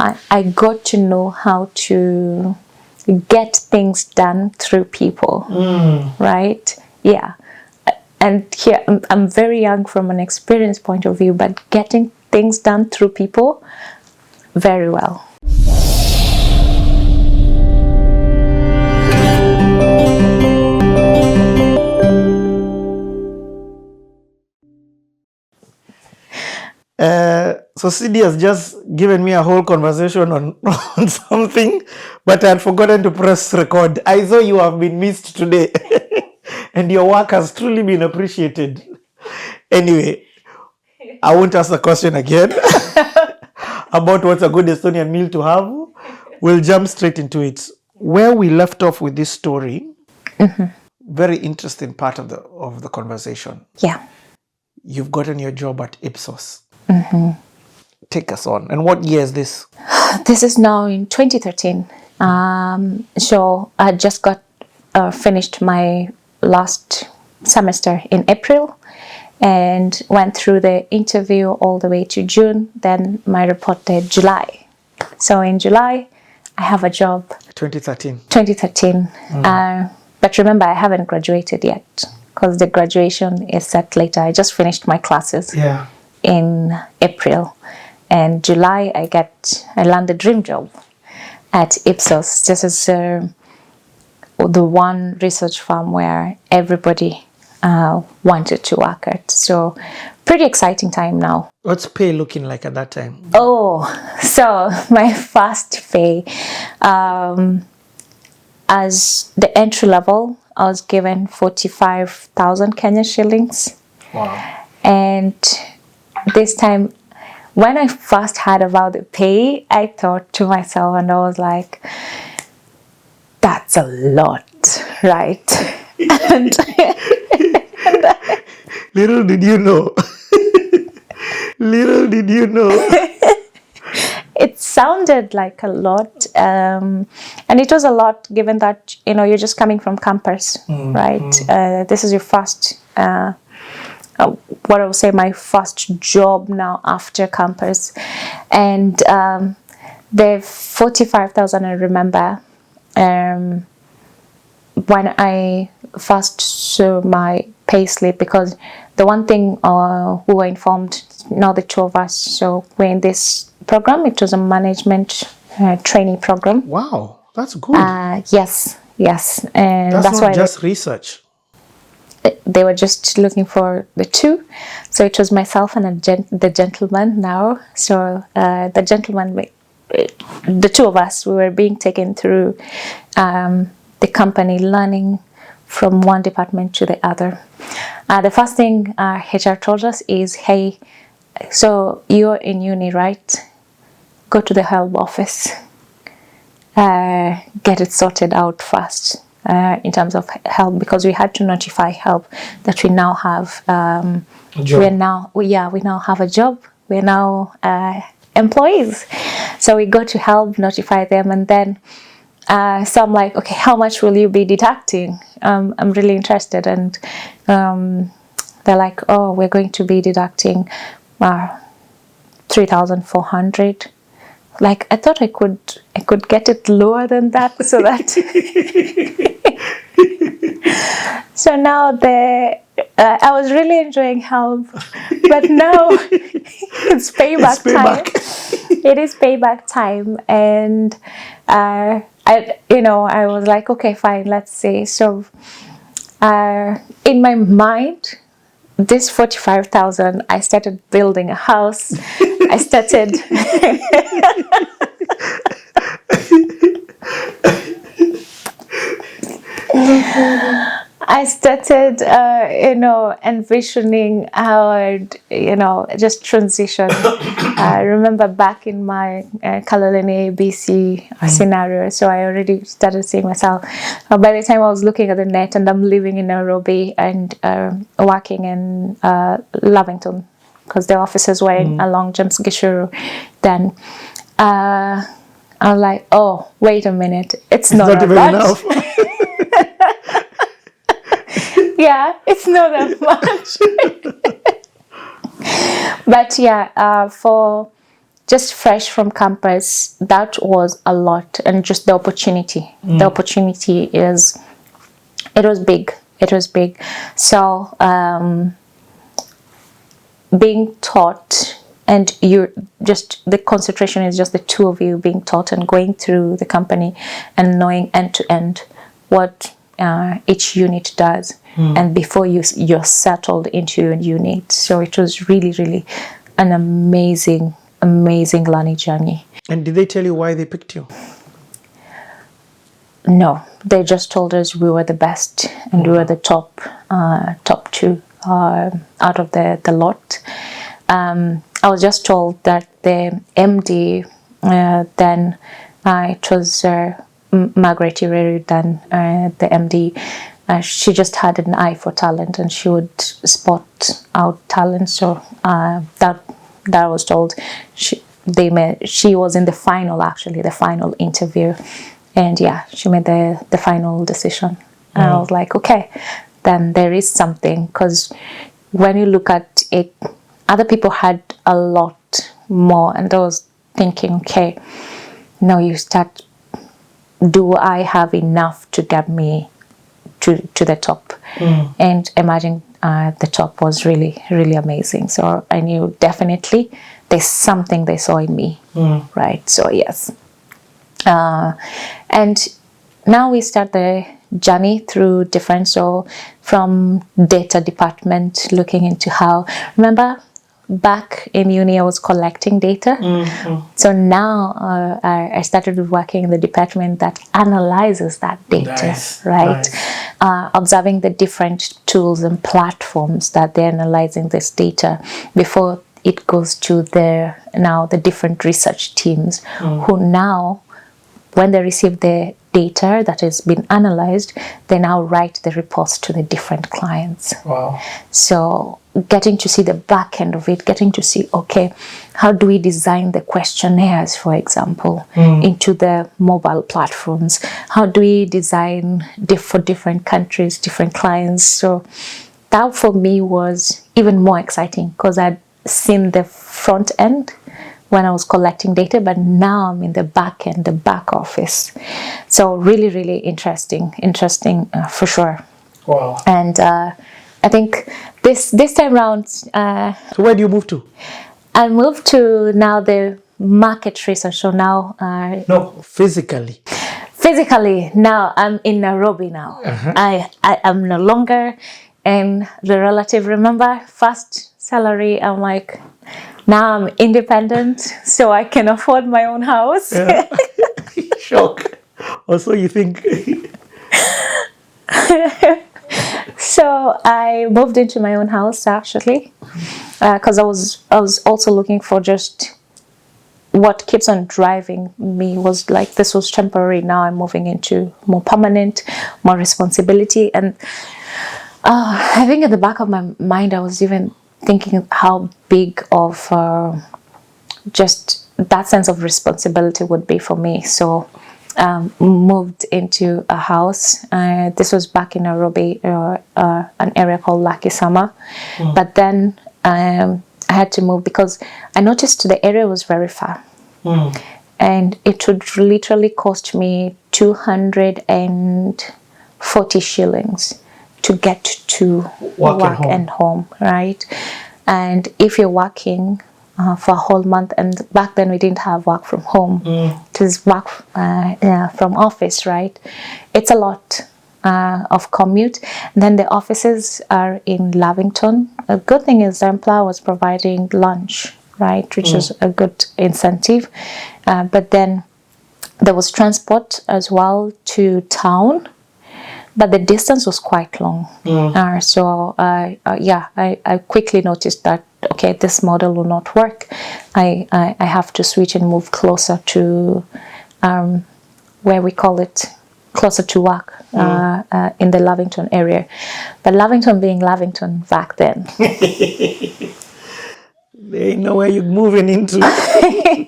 I got to know how to get things done through people, right? Yeah. And here, I'm very young from an experience point of view, but getting things done through people, very well. So Ciddy has just given me a whole conversation on something, but I had forgotten to press record. I saw you have been missed today, and your work has truly been appreciated. Anyway, I won't ask the question again about what's a good Estonian meal to have. We'll jump straight into it. Where we left off with this story, very interesting part of the conversation. Yeah. You've gotten your job at Ipsos. Take us on. And what year is this? This is now in 2013. So I just got finished my last semester in April and went through the interview all the way to June. Then my report date July. So in July, I have a job. 2013. 2013. But remember, I haven't graduated yet because the graduation is set later. I just finished my classes in April. And July, I land the dream job at Ipsos. This is the one research firm where everybody wanted to work at. So pretty exciting time now. What's pay looking like at that time? Oh, so my first pay, as the entry level, I was given 45,000 Kenyan shillings. Wow. And this time, when I first heard about the pay, I thought to myself, and I was like, that's a lot, right? and Little did you know. Little did you know. It sounded like a lot. And it was a lot given that, you're just coming from campus, right? This is your first... what I would say my first job now after campus, and the 45,000 I remember when I first saw my pay slip, because the one thing we were informed, now the two of us, so we're in this program. It was a management training program. Wow, that's good. Yes, and that's not why just research. They were just looking for the two, so it was myself and the gentleman now. So the gentleman, the two of us, we were being taken through the company, learning from one department to the other. The first thing HR told us is, hey, so you're in uni, right? Go to the help office, get it sorted out first. In terms of help, because we had to notify help that we now have we now have a job. We're now employees. So we go to help, notify them, and then so I'm like, okay, how much will you be deducting? I'm really interested, and they're like, oh, we're going to be deducting 3,400. Like, I thought I could get it lower than that, so that so now I was really enjoying help, but now it's payback time. It is payback time, and I was like, okay, fine, let's see. So in my mind, this 45,000, I started building a house. I started envisioning how I'd, just transition. I remember back in my Kalalini ABC scenario, so I already started seeing myself. By the time I was looking at the net, and I'm living in Nairobi and working in Lavington, because the offices were along James Gishuru, then I was like, oh, wait a minute, it's not even enough. Yeah, it's not that much. But yeah, for just fresh from campus, that was a lot. And just the opportunity. The opportunity it was big. It was big. So being taught, and you're just, the concentration is just the two of you being taught and going through the company and knowing end to end what each unit does, and before you're settled into your unit. So it was really, really an amazing learning journey. And did they tell you why they picked you? No, they just told us we were the best and we were the top two out of the lot. I was just told that the MD, then it was Margaret Ireri, then the MD, she just had an eye for talent and she would spot out talent. So that I was told. She was in the final interview, and yeah, she made the final decision. And I was like, okay, then there is something, because when you look at it, other people had a lot more, and I was thinking, okay, now you start, do I have enough to get me to the top? And imagine the top was really, really amazing. So I knew definitely there's something they saw in me, right? So yes. And now we start the journey through different, so from data department, looking into how, remember back in uni I was collecting data. So now I started working in the department that analyzes that data, right? Observing the different tools and platforms that they're analyzing this data before it goes to the different research teams, who now, when they receive the data that has been analyzed, they now write the reports to the different clients. Wow. So getting to see the back end of it, getting to see, okay, how do we design the questionnaires, for example, into the mobile platforms? How do we design for different countries, different clients? So that for me was even more exciting, because I'd seen the front end when I was collecting data, but now I'm in the back end, the back office. So really, really interesting for sure. Wow. And I think this time around, so where do you move to? I moved to now the market research. So now no, physically now I'm in Nairobi now. I am no longer in the relative. Remember, first salary, I'm like, now I'm independent, so I can afford my own house. Yeah. Shock. Also, you think? So I moved into my own house, actually, because I was also looking for just what keeps on driving me. Was like, this was temporary. Now I'm moving into more permanent, more responsibility. And I think at the back of my mind, I was even thinking how big of just that sense of responsibility would be for me. So moved into a house. This was back in Nairobi, an area called Lakisama. But then I had to move because I noticed the area was very far. And it would literally cost me 240 shillings to get to work and home, right? And if you're working for a whole month, and back then we didn't have work from home, it was work from office, right? It's a lot of commute. And then the offices are in Lavington. A good thing is the employer was providing lunch, right, which is a good incentive. But then there was transport as well to town, but the distance was quite long. So I quickly noticed that, okay, this model will not work. I have to switch and move closer to where we call it, closer to work, in the Lavington area. But Lavington being Lavington back then. They know where you're moving into.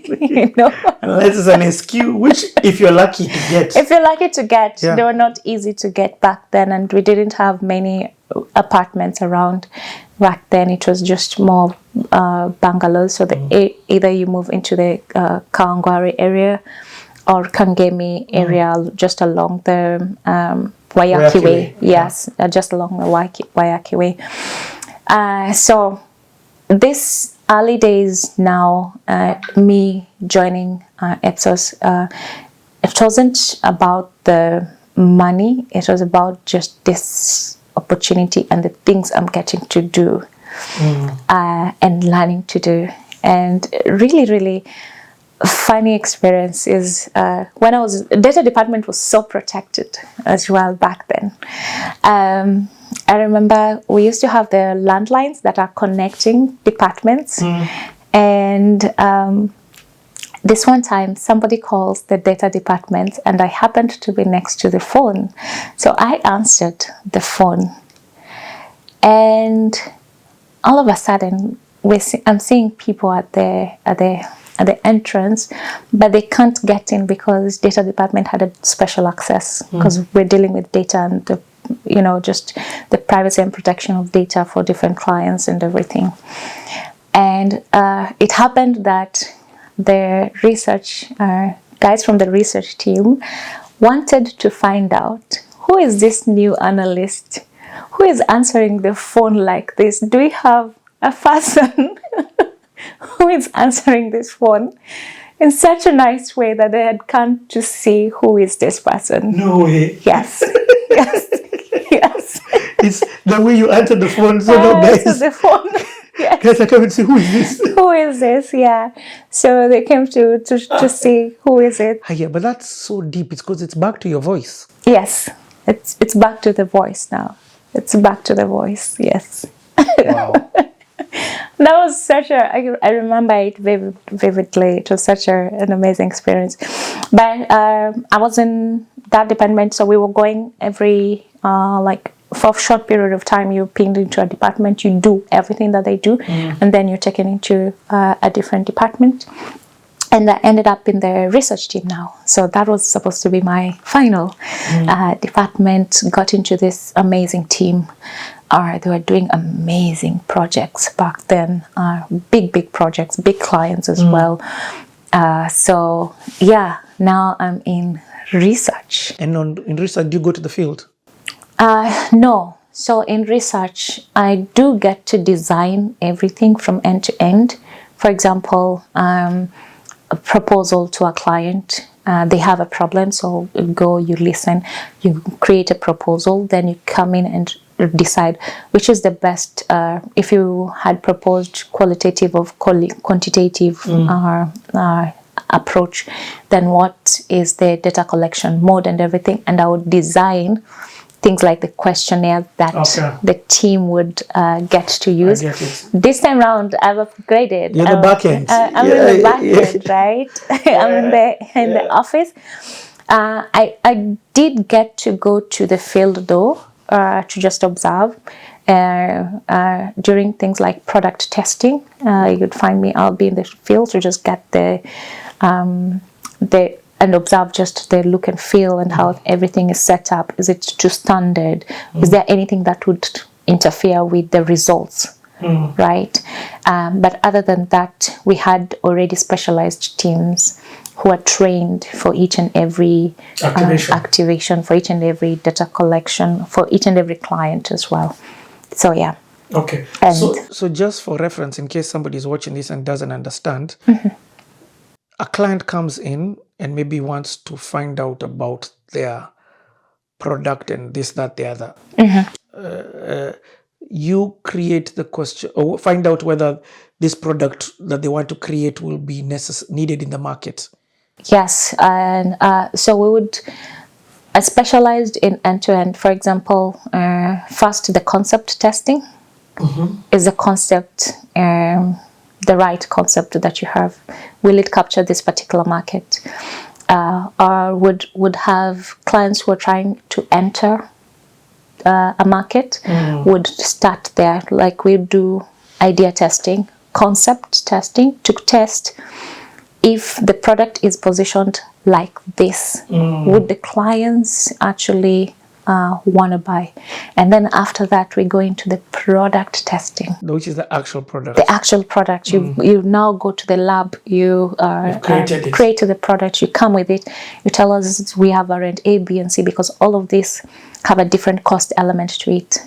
you know. Unless it's an SQ, which if you're lucky to get. If you're lucky to get, Yeah. they were not easy to get back then, and we didn't have many apartments around back then. It was just more bungalows. So either you move into the Kawangware area or Kangemi area, just along the Wayaki Way. Yes, just along the Wayaki Way. So this early days now, me joining Ipsos, it wasn't about the money. It was about just this opportunity and the things I'm getting to do and learning to do. And really, really funny experience is when I was, data department was so protected as well back then. I remember we used to have the landlines that are connecting departments, and this one time somebody calls the data department and I happened to be next to the phone, so I answered the phone, and all of a sudden I'm seeing people at the entrance, but they can't get in because data department had a special access, because we're dealing with data and the, you know, just the privacy and protection of data for different clients and everything. And it happened that the research guys from the research team wanted to find out, who is this new analyst who is answering the phone like this? Do we have a person who is answering this phone in such a nice way that they had come to see who is this person? No way. Yes. Yes. Yes. It's the way you answer the phone. So no, guys. The phone. Yes. Guys, I come and see who is this. Who is this? Yeah. So they came to see who is it. Yeah, but that's so deep. It's because it's back to your voice. Yes. It's back to the voice now. It's back to the voice. Yes. Wow. That was such I remember it vividly. It was such an amazing experience. But I was in that department, so we were going every for a short period of time. You're pinned into a department, you do everything that they do, and then you're taken into a different department. And I ended up in the research team now. So that was supposed to be my final department. Got into this amazing team. They were doing amazing projects back then. Big projects, big clients as well. So yeah, now I'm in research. And in research, do you go to the field? No. So in research, I do get to design everything from end to end. For example, a proposal to a client. They have a problem, so you listen, you create a proposal, then you come in and decide which is the best. If you had proposed qualitative or quantitative approach, then what is the data collection mode and everything, and I would design things like the questionnaire that the team would get to use. I get it. This time round, I've upgraded. You're the back end. I'm in the back end, right? I'm in the office. I did get to go to the field though, to just observe. During things like product testing, you'd find me. I'll be in the field to just get and observe just the look and feel and how everything is set up. Is it to standard? Is there anything that would interfere with the results? Right? But other than that, we had already specialized teams who are trained for each and every activation, for each and every data collection, for each and every client as well. So yeah. Okay. So just for reference, in case somebody is watching this and doesn't understand, a client comes in and maybe wants to find out about their product and this, that, the other. You create the question or find out whether this product that they want to create will be needed in the market. Yes, and so we would specialized in end-to-end. For example, first the concept testing is the concept, the right concept that you have. Will it capture this particular market? Or would have clients who are trying to enter a market would start there. Like we do idea testing, concept testing to test if the product is positioned like this, would the clients actually want to buy? And then after that, we go into the product testing, which is the actual product. The actual product. You now go to the lab. You created the product. You come with it. You tell us we have variant A, B, and C, because all of these have a different cost element to it,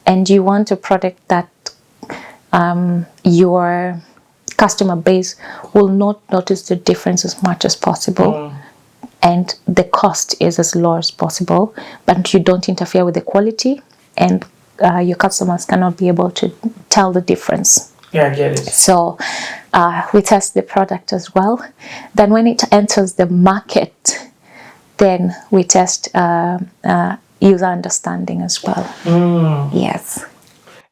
and you want a product that your customer base will not notice the difference as much as possible, and the cost is as low as possible, but you don't interfere with the quality, and your customers cannot be able to tell the difference. Yeah, I get it. So we test the product as well. Then when it enters the market, then we test user understanding as well. Yes.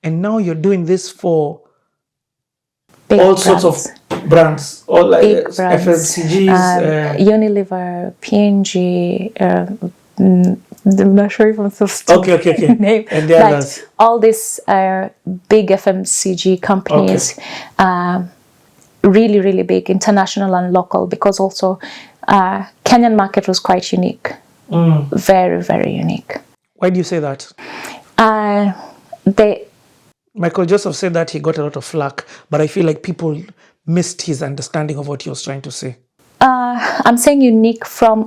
And now you're doing this for Big all brands. sorts of brands, all like Big brands. FMCGs. Unilever, P&G, I'm not sure if I'm supposed to name. And the others. All these big FMCG companies, really, really big, international and local, because also Kenyan market was quite unique. Very, very unique. Why do you say that? Michael Joseph said that he got a lot of flack, but I feel like people missed his understanding of what he was trying to say. I'm saying unique from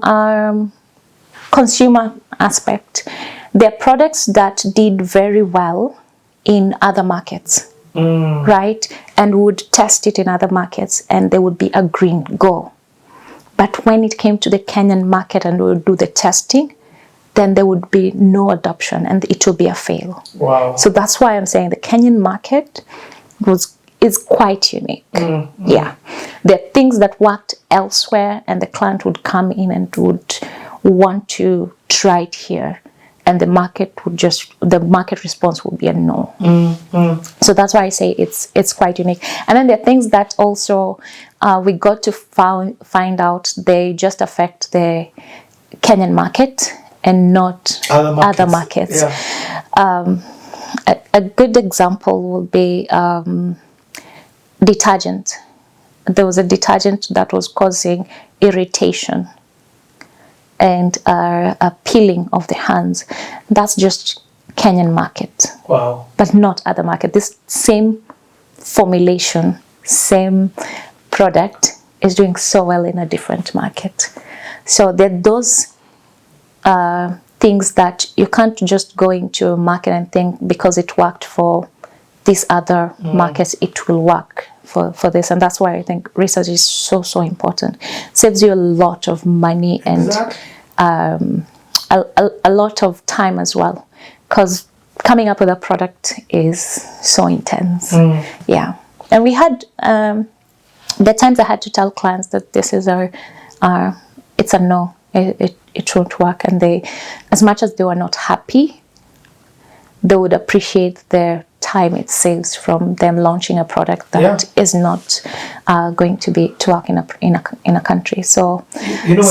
consumer aspect. They're products that did very well in other markets, right? And would test it in other markets, and they would be a green go. But when it came to the Kenyan market and we would do the testing, then there would be no adoption and it will be a fail. Wow. So that's why I'm saying the Kenyan market is quite unique. Yeah. There are things that worked elsewhere and the client would come in and would want to try it here, and the market response would be a no. So that's why I say it's quite unique. And then there are things that also we got to find out they just affect the Kenyan market and not other markets. Yeah. A good example will be detergent. There was a detergent that was causing irritation and a peeling of the hands. That's just Kenyan market. Wow. But not other market. This same formulation, same product is doing so well in a different market. So there are those things that you can't just go into a market and think because it worked for these other markets, it will work for this. And that's why I think research is so important. It saves you a lot of money and a lot of time as well, because coming up with a product is so intense. Yeah. And we had the times I had to tell clients that this is it's a no. It won't work, and they, as much as they were not happy, they would appreciate the time it saves from them launching a product that is not going to work in a country. So when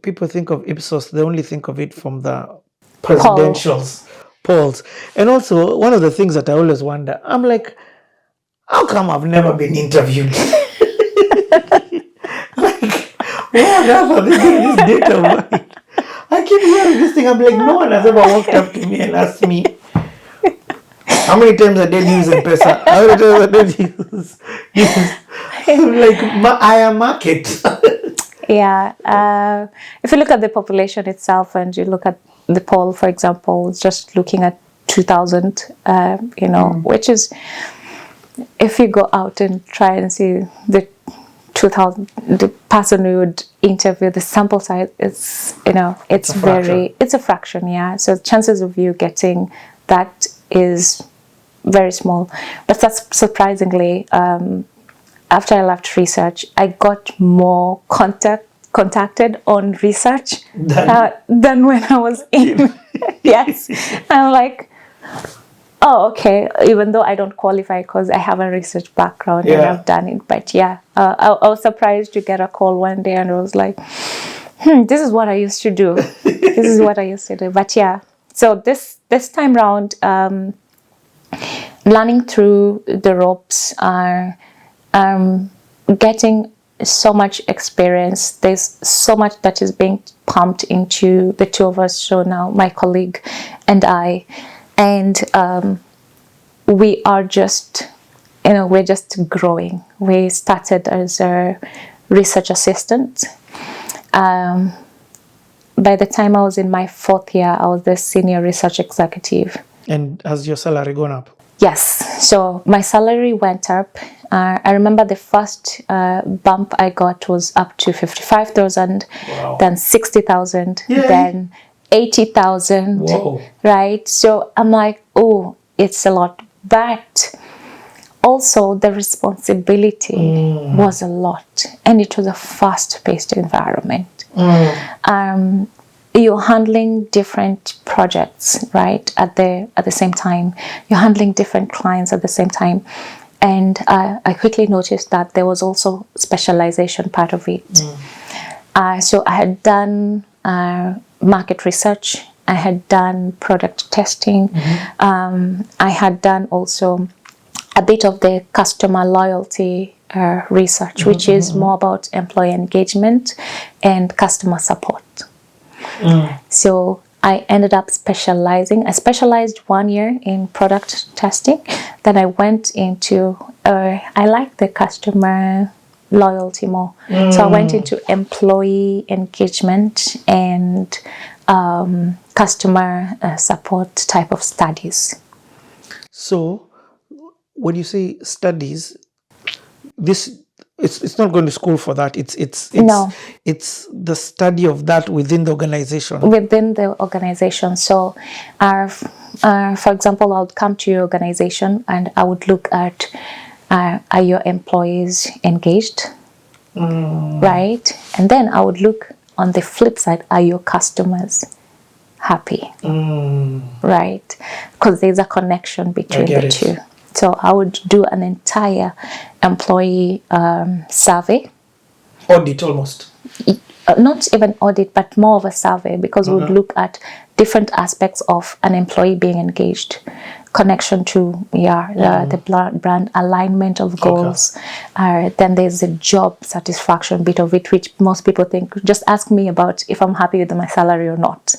people think of Ipsos, they only think of it from the presidential polls. And also one of the things that I always wonder, I'm like, how come I've never been interviewed? What else are they doing this data of? I keep hearing this thing. I'm like, no one has ever walked up to me and asked me, how many times I did use MPESA? How many times I did use I'm like, I am market. Yeah. If you look at the population itself and you look at the poll, for example, just looking at 2000, which is, if you go out and try and see the 2000, the person we would interview, the sample size is, it's a fraction, yeah. So chances of you getting that is very small. But that's surprisingly, after I left research, I got more contacted on research than when I was in. Yes. I'm like, oh, okay. Even though I don't qualify because I have a research background and I've done it. But yeah, I was surprised to get a call one day and I was like, this is what I used to do. This is what I used to do. But yeah, so this time round, learning through the ropes, getting so much experience. There's so much that is being pumped into the two of us. So now my colleague and I, and we are just, we're just growing. We started as a research assistant. By the time I was in my 4th year, I was the senior research executive. And has your salary gone up? Yes. So my salary went up. I remember the first bump I got was up to 55,000, wow. Then 60,000, then 80,000, right? So I'm like, oh, it's a lot. But also the responsibility was a lot, and it was a fast-paced environment. You're handling different projects, right? At the same time, you're handling different clients at the same time, and I quickly noticed that there was also specialization part of it. So I had done market research, I had done product testing, I had done also a bit of the customer loyalty research, which is more about employee engagement and customer support. So I ended up specializing. I specialized 1 year in product testing. Then I went into, I like the customer loyalty more. So I went into employee engagement and customer support type of studies. So when you say studies, it's not going to school for that. No. It's the study of that within the organization. Within the organization. So, for example, I would come to your organization and I would look at are your employees engaged, right? And then I would look on the flip side, are your customers happy, right? Because there's a connection between the two. So I would do an entire employee survey. Audit almost. Not even audit, but more of a survey, because we would look at different aspects of an employee being engaged, connection to the brand, alignment of goals. Then there's the job satisfaction bit of it, which most people think, just ask me about if I'm happy with my salary or not.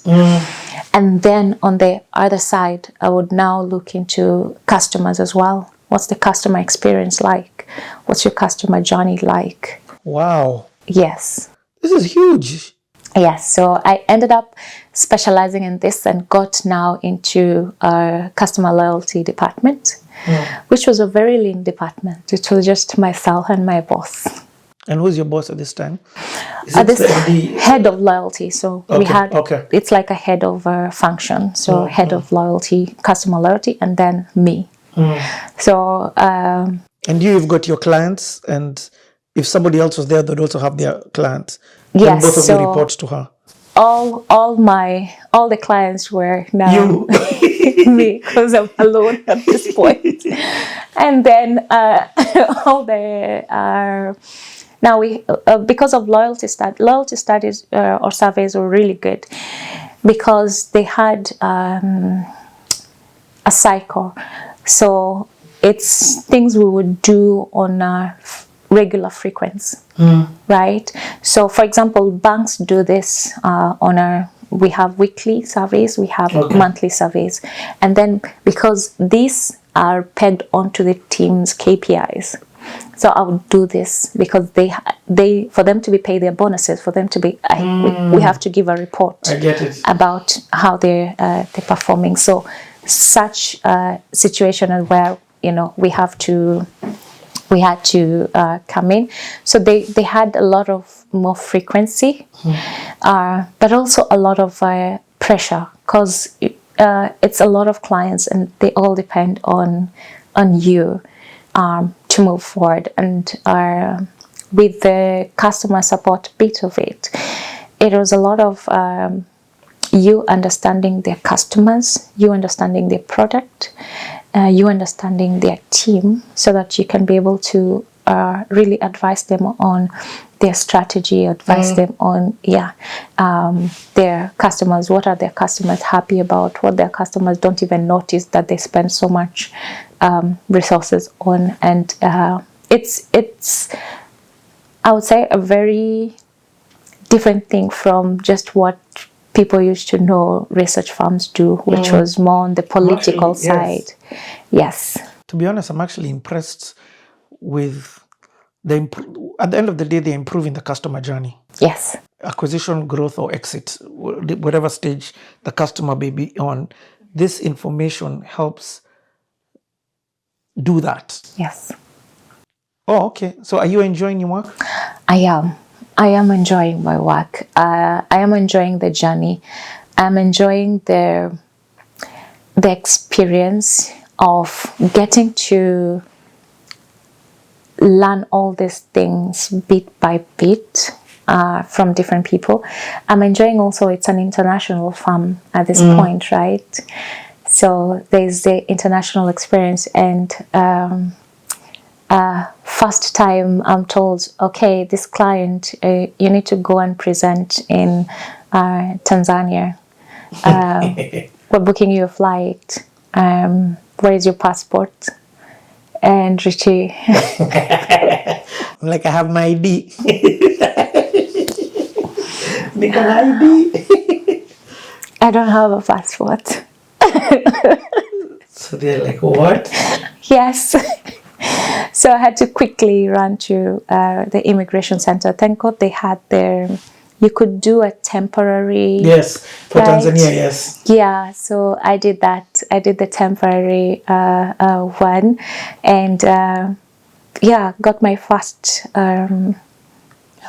And then on the other side, I would now look into customers as well. What's the customer experience like? What's your customer journey like? Wow. Yes. This is huge. Yes. So I ended up specializing in this and got now into a customer loyalty department, which was a very lean department. It was just myself and my boss. And who's your boss at this time? Head of loyalty. So we had, it's like a head of function. So head of loyalty, customer loyalty, and then me. So, and you've got your clients, and if somebody else was there, they'd also have their clients. Yes. And both of you report to her. All the clients were now me, because I'm alone at this point. And then all the now we because of loyalty studies or surveys were really good, because they had a cycle. So it's things we would do on a regular frequency, right? So for example, banks do this we have weekly surveys, we have monthly surveys, and then because these are pegged onto the team's KPIs, so I would do this because they for them to be paid their bonuses, for them to be we have to give a report about how they're performing. So such a situation where we had to come in. So they had a lot of more frequency, but also a lot of pressure, because it's a lot of clients and they all depend on you to move forward. And with the customer support bit of it, it was a lot of you understanding their customers, you understanding their product, you understanding their team, so that you can be able to really advise them on their strategy, advise them on their customers, what are their customers happy about, what their customers don't even notice that they spend so much resources on. And it's I would say a very different thing from just what people used to know research firms do, which was more on the political side. Yes. To be honest, I'm actually impressed with at the end of the day, they're improving the customer journey. Yes. Acquisition, growth, or exit, whatever stage the customer may be on, this information helps do that. Yes. Oh, okay. So are you enjoying your work? I am. I am enjoying my work. I am enjoying the journey. I'm enjoying the experience of getting to learn all these things bit by bit from different people. I'm enjoying also it's an international firm at this point, right? So there's the international experience, and first time I'm told, okay, this client, you need to go and present in Tanzania. We're booking you a flight. Where is your passport? And Richie, like, I have my ID. Nickel ID. I don't have a passport. So they're like, what? Yes. So I had to quickly run to the immigration center. Thank God they had you could do a temporary. Yes, for right? Tanzania, yes. Yeah, so I did that. I did the temporary one, and got my first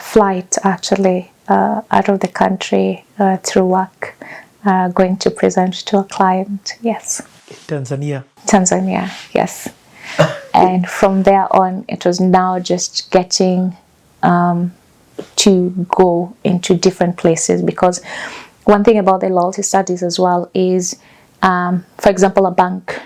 flight actually out of the country through work, going to present to a client. Yes. Tanzania, yes. And from there on, it was now just getting to go into different places, because one thing about the loyalty studies as well is, for example, a bank.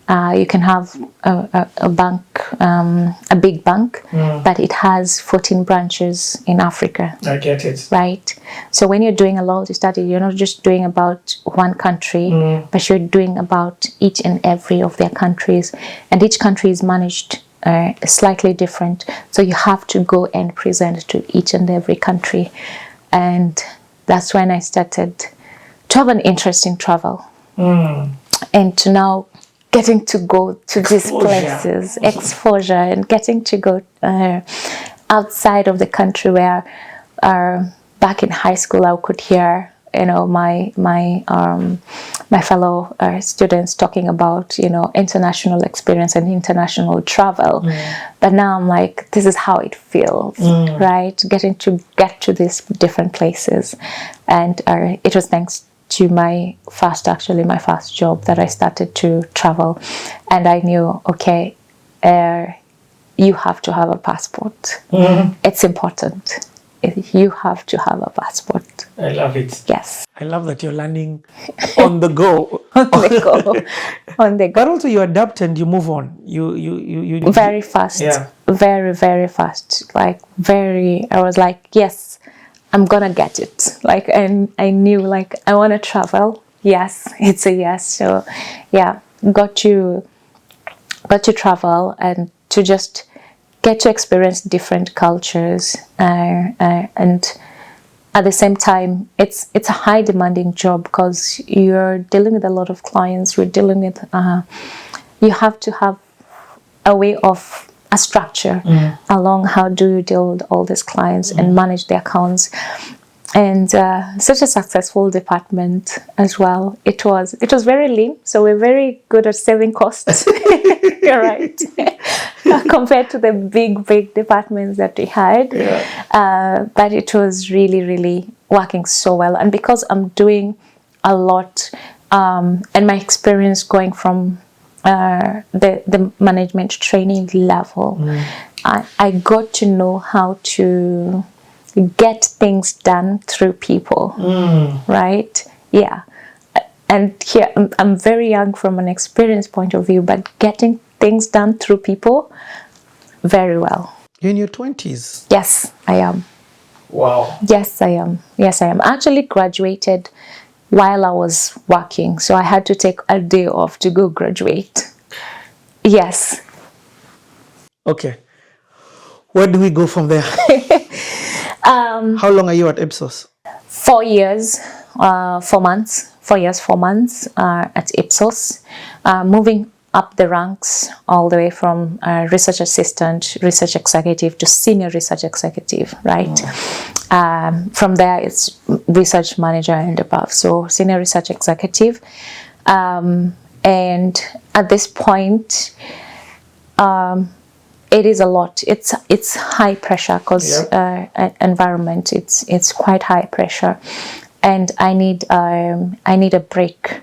You can have a bank, a big bank, but it has 14 branches in Africa. I get it. Right? So when you're doing a loyalty study, you're not just doing about one country, but you're doing about each and every of their countries. And each country is managed slightly different. So you have to go and present to each and every country. And that's when I started to have an interest in travel. And to now getting to go to these places, exposure, and getting to go outside of the country, where back in high school I could hear, my fellow students talking about, international experience and international travel. But now I'm like, this is how it feels, right? Getting to get to these different places. And it was thanks to my first job that I started to travel. And I knew, okay, you have to have a passport. It's important. You have to have a passport. I love it. Yes. I love that you're learning on the go. On the go. But also you adapt and you move on. You very fast. Yeah. Very, very fast. I was like, yes, I'm gonna get it. And I knew, I want to travel. Yes, it's a yes. So yeah, got to travel and to just get to experience different cultures, and at the same time, it's a high demanding job, because you're dealing with a lot of clients. You're dealing with you have to have a way of a structure along how do you deal with all these clients and manage their accounts. And such a successful department as well. It was very lean, so we're very good at saving costs. You're right. Compared to the big departments that we had. Yeah. But it was really, really working so well. And because I'm doing a lot, and my experience going from the management training level, I got to know how to get things done through people, right? Yeah. And here, I'm very young from an experience point of view, but getting things done through people, very well. You're in your 20s? Yes, I am. Wow. Yes, I am. I actually graduated while I was working, so I had to take a day off to go graduate. Yes. Okay. Where do we go from there? How long are you at Ipsos? 4 years, 4 months. 4 years, 4 months at Ipsos, moving up the ranks all the way from research assistant, research executive to senior research executive, right? From there, it's research manager and above. So senior research executive. And at this point, it is a lot. It's high pressure because environment. It's quite high pressure, and I need a break.